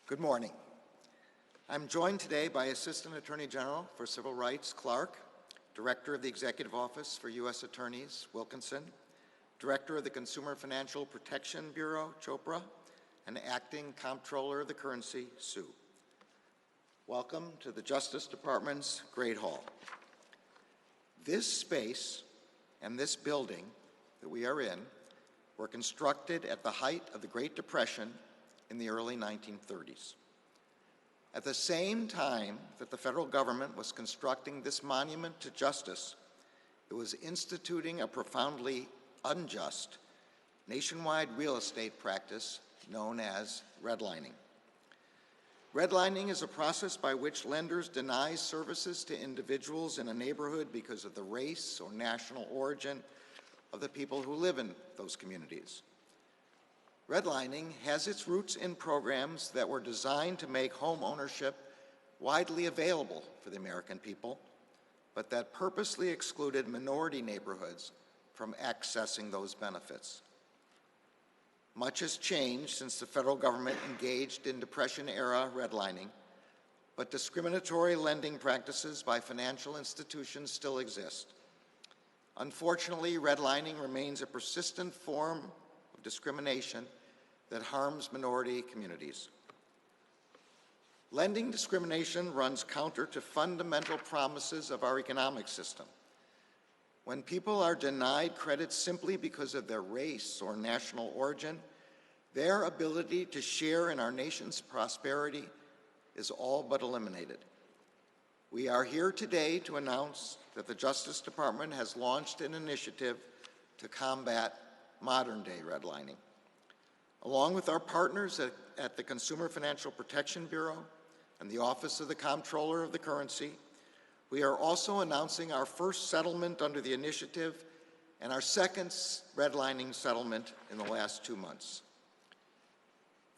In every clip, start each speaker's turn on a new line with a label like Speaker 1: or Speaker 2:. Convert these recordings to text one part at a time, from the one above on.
Speaker 1: Good morning. I'm joined today by Assistant Attorney General for Civil Rights, Clark, Director of the Executive Office for U.S. Attorneys, Wilkinson, Director of the Consumer Financial Protection Bureau, Chopra, and Acting Comptroller of the Currency, Sue. Welcome to the Justice Department's Great Hall. This space and this building that we are in were constructed at the height of the Great Depression in the early 1930s. At the same time that the federal government was constructing this monument to justice, it was instituting a profoundly unjust nationwide real estate practice known as redlining. Redlining is a process by which lenders deny services to individuals in a neighborhood because of the race or national origin of the people who live in those communities. Redlining has its roots in programs that were designed to make home ownership widely available for the American people, but that purposely excluded minority neighborhoods from accessing those benefits. Much has changed since the federal government engaged in Depression-era redlining, but discriminatory lending practices by financial institutions still exist. Unfortunately, redlining remains a persistent form of discrimination that harms minority communities. Lending discrimination runs counter to fundamental promises of our economic system. When people are denied credit simply because of their race or national origin, their ability to share in our nation's prosperity is all but eliminated. We are here today to announce that the Justice Department has launched an initiative to combat modern-day redlining. Along with our partners at the Consumer Financial Protection Bureau and the Office of the Comptroller of the Currency, we are also announcing our first settlement under the initiative and our second redlining settlement in the last 2 months.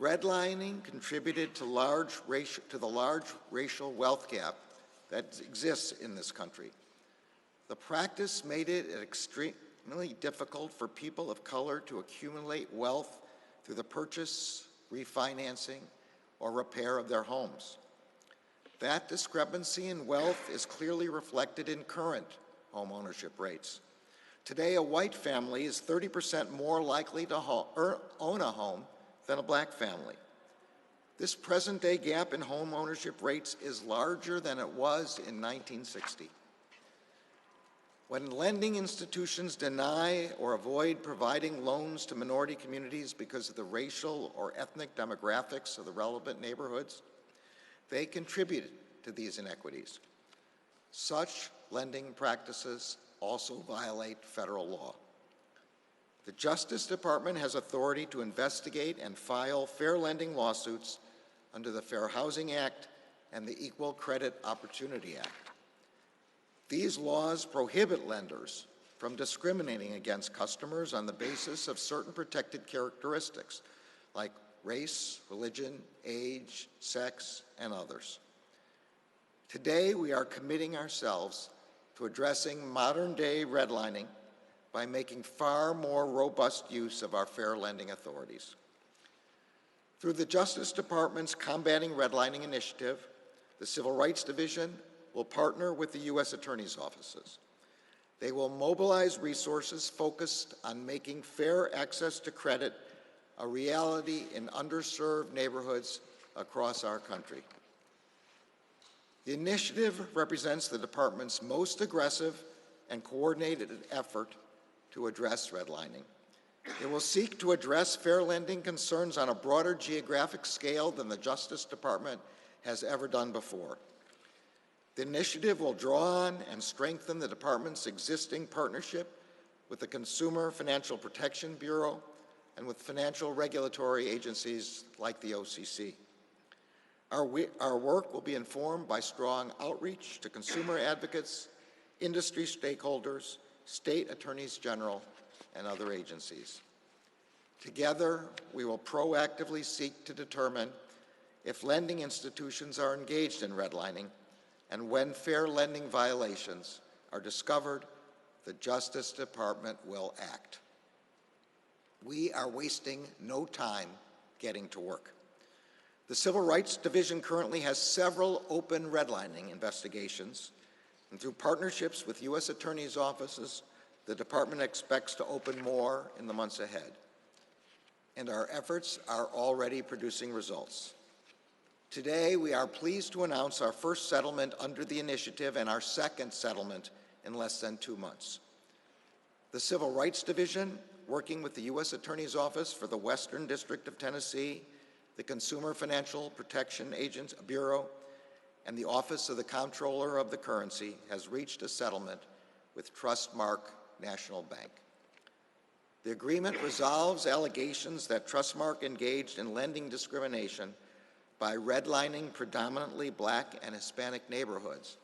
Speaker 1: Redlining contributed to the large racial wealth gap that exists in this country. The practice made it extremely difficult for people of color to accumulate wealth through the purchase, refinancing, or repair of their homes. That discrepancy in wealth is clearly reflected in current home ownership rates. Today, a white family is 30% more likely to own a home than a black family. This present-day gap in home ownership rates is larger than it was in 1960. When lending institutions deny or avoid providing loans to minority communities because of the racial or ethnic demographics of the relevant neighborhoods, they contribute to these inequities. Such lending practices also violate federal law. The Justice Department has authority to investigate and file fair lending lawsuits under the Fair Housing Act and the Equal Credit Opportunity Act. These laws prohibit lenders from discriminating against customers on the basis of certain protected characteristics like race, religion, age, sex, and others. Today, we are committing ourselves to addressing modern-day redlining by making far more robust use of our fair lending authorities. Through the Justice Department's Combating Redlining Initiative, the Civil Rights Division will partner with the U.S. Attorney's offices. They will mobilize resources focused on making fair access to credit a reality in underserved neighborhoods across our country. The initiative represents the department's most aggressive and coordinated effort to address redlining. It will seek to address fair lending concerns on a broader geographic scale than the Justice Department has ever done before. The initiative will draw on and strengthen the department's existing partnership with the Consumer Financial Protection Bureau and with financial regulatory agencies like the OCC. Our work will be informed by strong outreach to consumer advocates, industry stakeholders, state attorneys general, and other agencies. Together, we will proactively seek to determine if lending institutions are engaged in redlining, and when fair lending violations are discovered, the Justice Department will act. We are wasting no time getting to work. The Civil Rights Division currently has several open redlining investigations, and through partnerships with U.S. attorneys' offices, the department expects to open more in the months ahead. And our efforts are already producing results. Today, we are pleased to announce our first settlement under the initiative and our second settlement in less than 2 months. The Civil Rights Division, working with the U.S. Attorney's Office for the Western District of Tennessee, the Consumer Financial Protection Bureau, and the Office of the Comptroller of the Currency, has reached a settlement with Trustmark National Bank. The agreement resolves allegations that Trustmark engaged in lending discrimination by redlining predominantly Black and Hispanic neighborhoods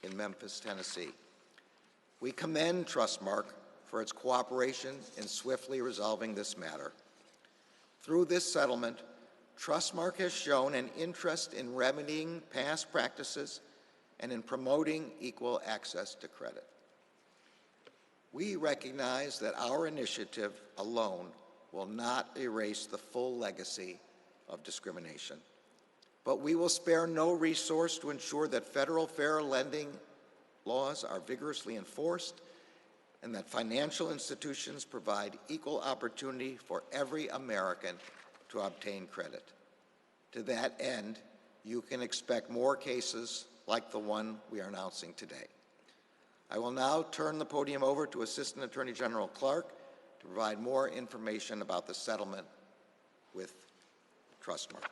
Speaker 1: in Memphis, Tennessee. We commend Trustmark for its cooperation in swiftly resolving this matter. Through this settlement, Trustmark has shown an interest in remedying past practices and in promoting equal access to credit. We recognize that our initiative alone will not erase the full legacy of discrimination, but we will spare no resource to ensure that federal fair lending laws are vigorously enforced and that financial institutions provide equal opportunity for every American to obtain credit. To that end, you can expect more cases like the one we are announcing today. I will now turn the podium over to Assistant Attorney General Clark to provide more information about the settlement with Trustmark.